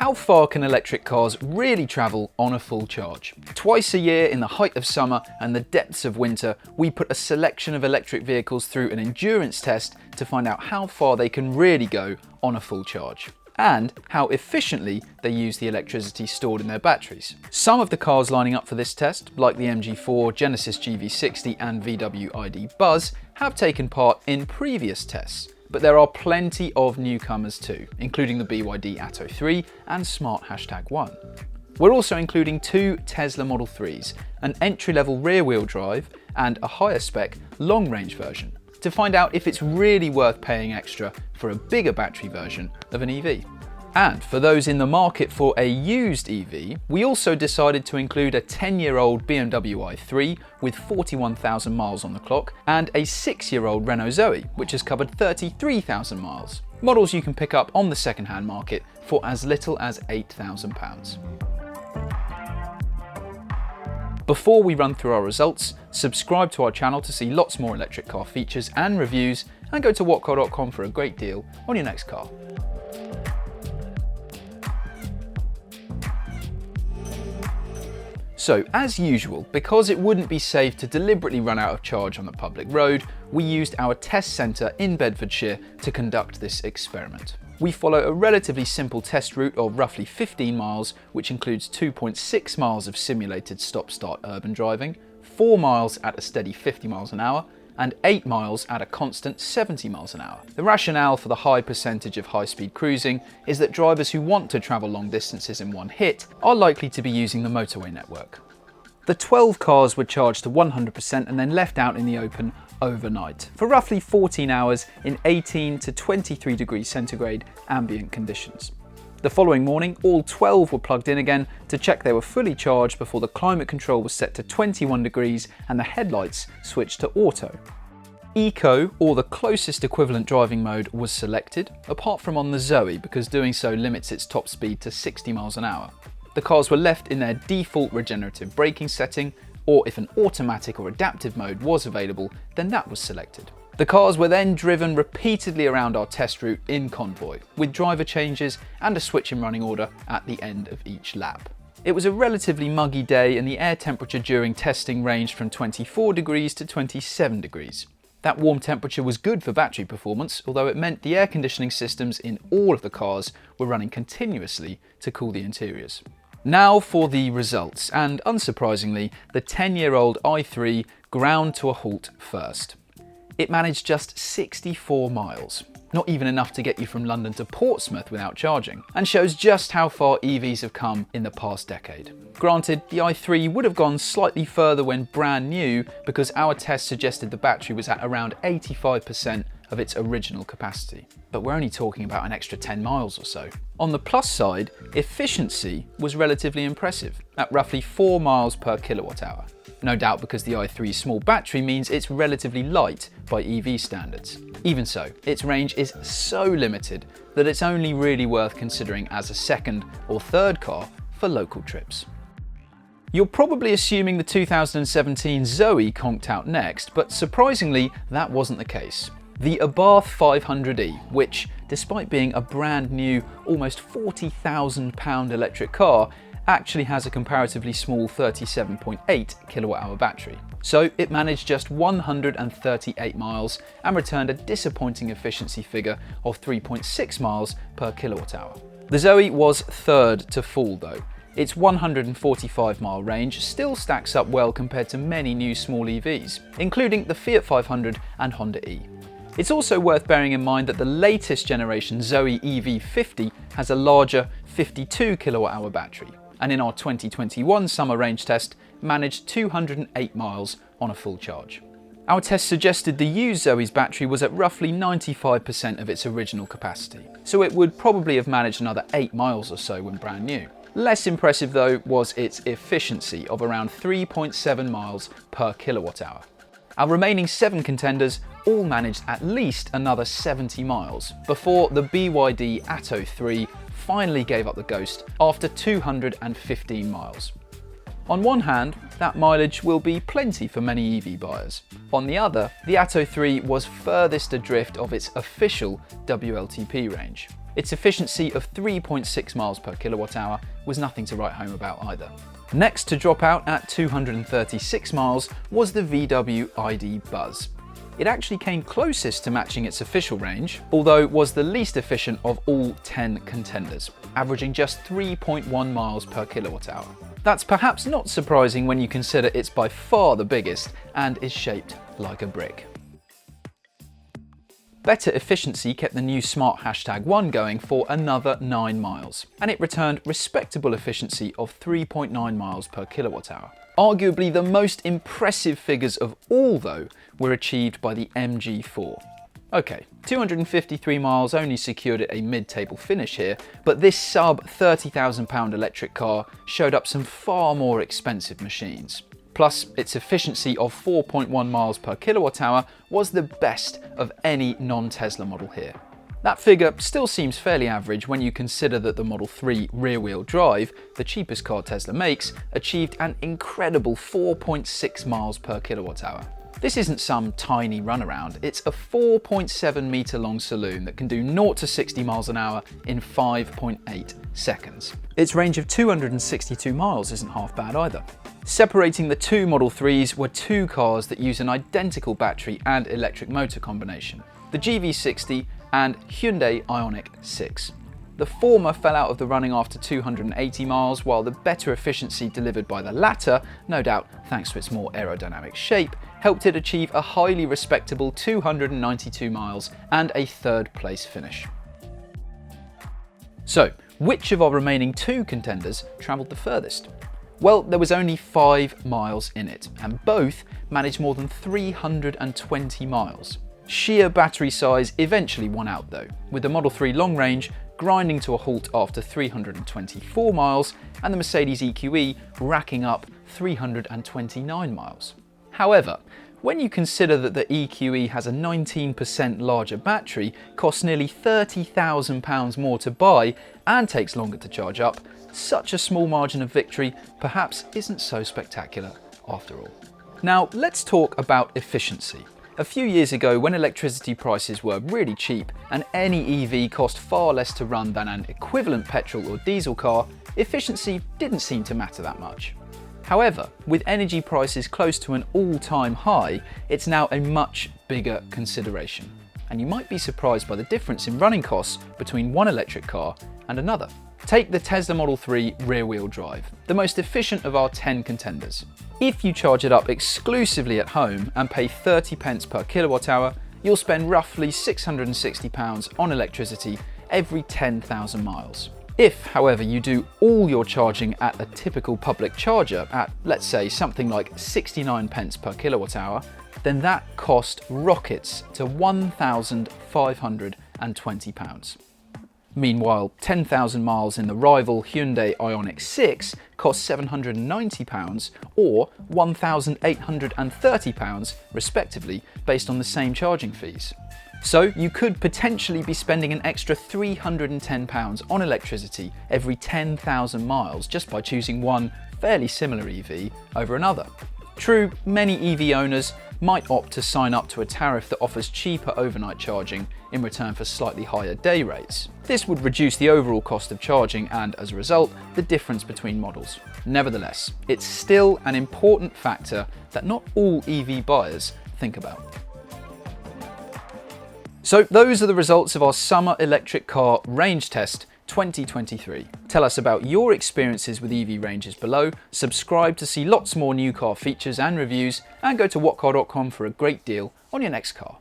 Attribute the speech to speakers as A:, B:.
A: How far can electric cars really travel on a full charge? Twice a year in the height of summer and the depths of winter, we put a selection of electric vehicles through an endurance test to find out how far they can really go on a full charge, and how efficiently they use the electricity stored in their batteries. Some of the cars lining up for this test, like the MG4, Genesis GV60 and VW ID Buzz, have taken part in previous tests. But there are plenty of newcomers too, including the BYD Atto 3 and Smart #1. We're also including 2 Tesla Model 3s, an entry-level rear-wheel drive and a higher spec long-range version, to find out if it's really worth paying extra for a bigger battery version of an EV. And for those in the market for a used EV, we also decided to include a 10-year-old BMW i3 with 41,000 miles on the clock and a 6-year-old Renault Zoe, which has covered 33,000 miles. Models you can pick up on the second-hand market for as little as £8,000. Before we run through our results, subscribe to our channel to see lots more electric car features and reviews, and go to whatcar.com for a great deal on your next car. So, as usual, because it wouldn't be safe to deliberately run out of charge on the public road, we used our test centre in Bedfordshire to conduct this experiment. We follow a relatively simple test route of roughly 15 miles, which includes 2.6 miles of simulated stop-start urban driving, 4 miles at a steady 50 miles an hour, and 8 miles at a constant 70 miles an hour. The rationale for the high percentage of high-speed cruising is that drivers who want to travel long distances in one hit are likely to be using the motorway network. The 12 cars were charged to 100% and then left out in the open overnight for roughly 14 hours in 18 to 23 degrees centigrade ambient conditions. The following morning, all 12 were plugged in again to check they were fully charged before the climate control was set to 21 degrees and the headlights switched to auto. Eco, or the closest equivalent driving mode, was selected, apart from on the Zoe, because doing so limits its top speed to 60 miles an hour. The cars were left in their default regenerative braking setting, or if an automatic or adaptive mode was available, then that was selected. The cars were then driven repeatedly around our test route in convoy, with driver changes and a switch in running order at the end of each lap. It was a relatively muggy day and the air temperature during testing ranged from 24 degrees to 27 degrees. That warm temperature was good for battery performance, although it meant the air conditioning systems in all of the cars were running continuously to cool the interiors. Now for the results, and unsurprisingly, the 10-year-old i3 ground to a halt first. It managed just 64 miles, not even enough to get you from London to Portsmouth without charging, and shows just how far EVs have come in the past decade. Granted, the i3 would have gone slightly further when brand new because our test suggested the battery was at around 85% of its original capacity, but we're only talking about an extra 10 miles or so. On the plus side, efficiency was relatively impressive, at roughly 4 miles per kilowatt hour. No doubt because the i3's small battery means it's relatively light by EV standards. Even so, its range is so limited that it's only really worth considering as a second or third car for local trips. You're probably assuming the 2017 Zoe conked out next, but surprisingly, that wasn't the case. The Abarth 500e, which, despite being a brand new, almost £40,000 electric car, actually has a comparatively small 37.8 kilowatt-hour battery. So it managed just 138 miles and returned a disappointing efficiency figure of 3.6 miles per kilowatt-hour. The Zoe was third to fall though. Its 145-mile range still stacks up well compared to many new small EVs, including the Fiat 500 and Honda E. It's also worth bearing in mind that the latest generation Zoe EV50 has a larger 52 kilowatt-hour battery, and in our 2021 summer range test managed 208 miles on a full charge. Our test suggested the used Zoe's battery was at roughly 95% of its original capacity, so it would probably have managed another 8 miles or so when brand new. Less impressive though was its efficiency of around 3.7 miles per kilowatt hour. Our remaining 7 contenders all managed at least another 70 miles before the BYD Atto 3 finally gave up the ghost after 215 miles. On one hand, that mileage will be plenty for many EV buyers. On the other, the Atto 3 was furthest adrift of its official WLTP range. Its efficiency of 3.6 miles per kilowatt hour was nothing to write home about either. Next to drop out at 236 miles was the VW ID Buzz. It actually came closest to matching its official range, although was the least efficient of all 10 contenders, averaging just 3.1 miles per kilowatt hour. That's perhaps not surprising when you consider it's by far the biggest and is shaped like a brick. Better efficiency kept the new Smart #1 going for another 9 miles, and it returned respectable efficiency of 3.9 miles per kilowatt hour. Arguably the most impressive figures of all, though, were achieved by the MG4. Okay, 253 miles only secured it a mid-table finish here, but this sub £30,000 electric car showed up some far more expensive machines. Plus, its efficiency of 4.1 miles per kilowatt hour was the best of any non-Tesla model here. That figure still seems fairly average when you consider that the Model 3 rear-wheel drive, the cheapest car Tesla makes, achieved an incredible 4.6 miles per kilowatt hour. This isn't some tiny runaround, it's a 4.7 metre long saloon that can do 0 to 60 miles an hour in 5.8 seconds. Its range of 262 miles isn't half bad either. Separating the two Model 3s were two cars that use an identical battery and electric motor combination, the GV60 and Hyundai Ioniq 6. The former fell out of the running after 280 miles, while the better efficiency delivered by the latter, no doubt thanks to its more aerodynamic shape, helped it achieve a highly respectable 292 miles and a third place finish. So, which of our remaining two contenders travelled the furthest? Well, there was only 5 miles in it, and both managed more than 320 miles. Sheer battery size eventually won out though, with the Model 3 long range grinding to a halt after 324 miles and the Mercedes EQE racking up 329 miles. However, when you consider that the EQE has a 19% larger battery, costs nearly £30,000 more to buy and takes longer to charge up, such a small margin of victory perhaps isn't so spectacular after all. Now let's talk about efficiency. A few years ago, when electricity prices were really cheap and any EV cost far less to run than an equivalent petrol or diesel car, efficiency didn't seem to matter that much. However, with energy prices close to an all-time high, it's now a much bigger consideration. And you might be surprised by the difference in running costs between one electric car and another. Take the Tesla Model 3 rear-wheel drive, the most efficient of our 10 contenders. If you charge it up exclusively at home and pay 30 pence per kilowatt hour, you'll spend roughly £660 on electricity every 10,000 miles. If, however, you do all your charging at a typical public charger at, let's say, something like 69 pence per kilowatt hour, then that cost rockets to £1,520. Meanwhile, 10,000 miles in the rival Hyundai Ioniq 6 costs £790 or £1,830 respectively, based on the same charging fees. So you could potentially be spending an extra £310 on electricity every 10,000 miles just by choosing one fairly similar EV over another. True, many EV owners might opt to sign up to a tariff that offers cheaper overnight charging in return for slightly higher day rates. This would reduce the overall cost of charging and, as a result, the difference between models. Nevertheless, it's still an important factor that not all EV buyers think about. So those are the results of our Summer Electric Car Range Test 2023. Tell us about your experiences with EV ranges below, subscribe to see lots more new car features and reviews, and go to whatcar.com for a great deal on your next car.